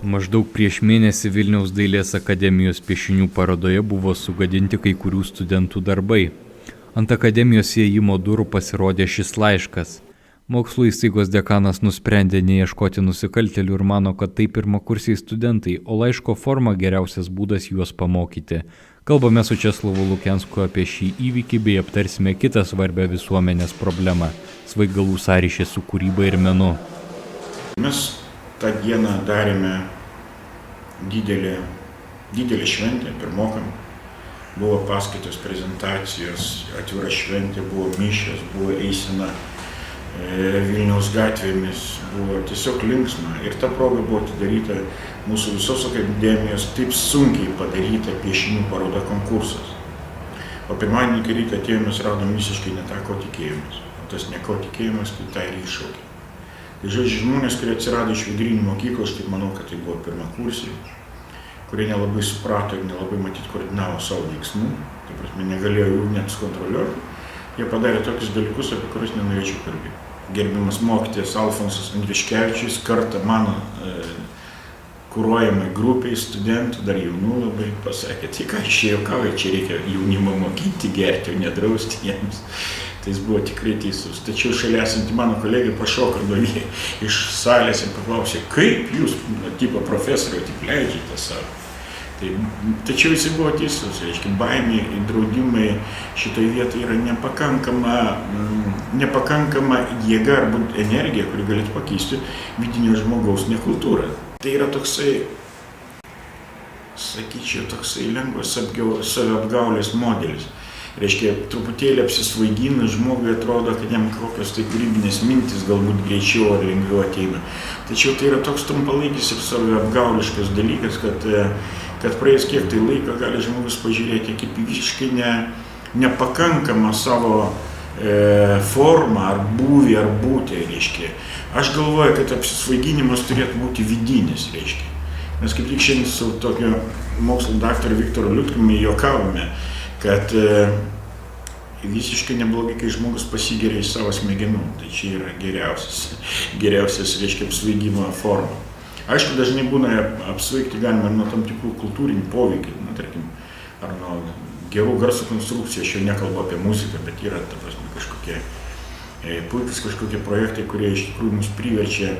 Maždaug prieš mėnesį Vilniaus dailės akademijos piešinių parodoje buvo sugadinti kai kurių studentų darbai. Ant akademijos įėjimo durų pasirodė šis laiškas. Mokslo įstaigos dekanas nusprendė neieškoti nusikaltėlių ir mano, kad tai pirmakursiai studentai, o laiško forma geriausias būdas juos pamokyti. Kalbame su Česlovu Lukensku apie šį įvykį bei aptarsime kitą svarbią visuomenės problemą – svaigalų sąryšį su kūryba ir menu. Mes tą dieną darėme didelę šventę pirmokam. Buvo paskaitos, prezentacijos, atvira šventė, buvo mišios, buvo eisena Vilniaus gatvėmis, buvo tiesiog linksma. Ir ta proga buvo atidaryta mūsų visos akademijos taip sunkiai padaryta piešinių paroda konkursas. O pirmadienį, kai ryte atėjome, mes radom visiškai ne tą, ko tikėjomės. O tas ne ko tikėjomės, tai tą ir iššaukė. Tai žodžiu, žmonės, kurie atsirado iš vidurinės mokyklos, tai manau, kad tai buvo pirmakursiai, kurie nelabai suprato ir nelabai matyt koordinavo savo veiksmų, tai prasme negalėjo jų net sukontroliuoti, jie padarė tokius dalykus, apie kuriuos nenorėčiau kalbėti. Gerbiamas mokytojas Alfonsas Andriškevičius kartą mano kuruojamai grupiai studentų, dar jaunų labai, pasakė, tai ką išėjo kavai, čia reikia jaunimą mokinti, gerti, o nedrausti jiems. Tai jis buvo tikrai teisus. Tačiau šalia esantį mano kolegį pašoko iš salės ir paklausė, kaip jūs, tipo profesorio, taip leidžiate savo. Tačiau jis buvo teisus, reiškia, baimė ir draudimai šitoje vietoje yra nepakankama jėga arba energija, kuri galėtų pakeisti vidinio žmogaus nekultūrą. Tai yra toksai, sakyčiau, toksai lengvas saviapgaulės modelis. Reiškia, truputėlį apsisvaigina, žmogui atrodo, kad jam kokios tai kūrybinės mintis galbūt greičiau ar lengviau ateina. Tačiau tai yra toks trumpalaikis ir saviapgauliškas dalykas, kad praėjus kiek tai laiko gali žmogus pažiūrėti kaip visiškai nepakankamą savo formą ar būvį ar būtį, reiškia. Aš galvoju, kad apsisvaiginimas turėtų būti vidinis, reiškia. Mes kaip tik šiandien su tokio mokslo daktaru Viktoru Liutkumi juokavome, kad visiškai neblogai, kai žmogus pasigeria iš savo smegenų. Tai čia yra geriausias reiškia, apsvaigimo forma. Aišku, dažnai būna apsvaigti galima nuo tam tikrų kultūrinių poveikių, tarkim, ar nuo gerų garso konstrukcijų, aš jau nekalbu apie muziką, bet yra, ta prasme, puikus kažkokie projektai, kurie iš tikrųjų mus priverčia,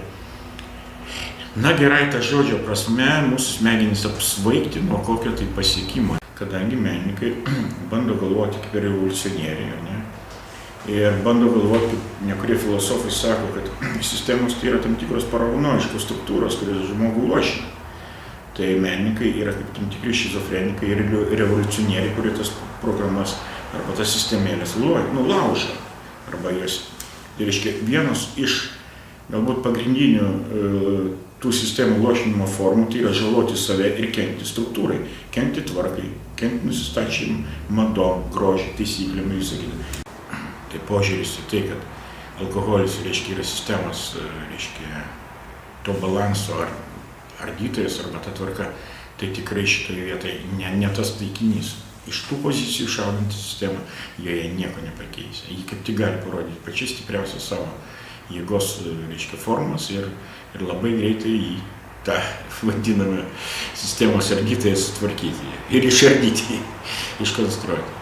gerai ta žodžio prasme, mūsų smegenys apsvaigti nuo kokio tai pasiekimo. Kadangi menininkai bando galvoti kaip revoliucionieriai, ne? Ir bando galvoti, kaip nekurie filosofai sako, kad sistemos tai yra tam tikros paranojiškos struktūros, kurios žmogų lošia. Tai menininkai yra kaip tam tikri šizofrenikai ir revoliucionieriai, kurie tas programas arba tas sistemėlės laužo. Arba jas. Tai reiškia, vienas iš galbūt pagrindinių tų sistemų lošinimo formų tai yra žaloti save ir kenkti struktūrai, kenkti tvarkai, kenkti nusistačiam, madom, grožį, taisyklėm ir visą kitą. Tai požiūris į tai, kad alkoholis reiškia yra sistemos, reiškia to balanso ardytojas arba ta tvarka, tai tikrai šitoje vietoje ne tas taikinys. Iš tų pozicijų šaudantį sistemą joje nieko nepakeis. Jį kaip tik gali parodyti pačias stipriausias savo jėgos, reiškia, formas ir labai greitai į tą vadinamą sistemos ardytoją sutvarkyti ir išardyti, iškonstruoti.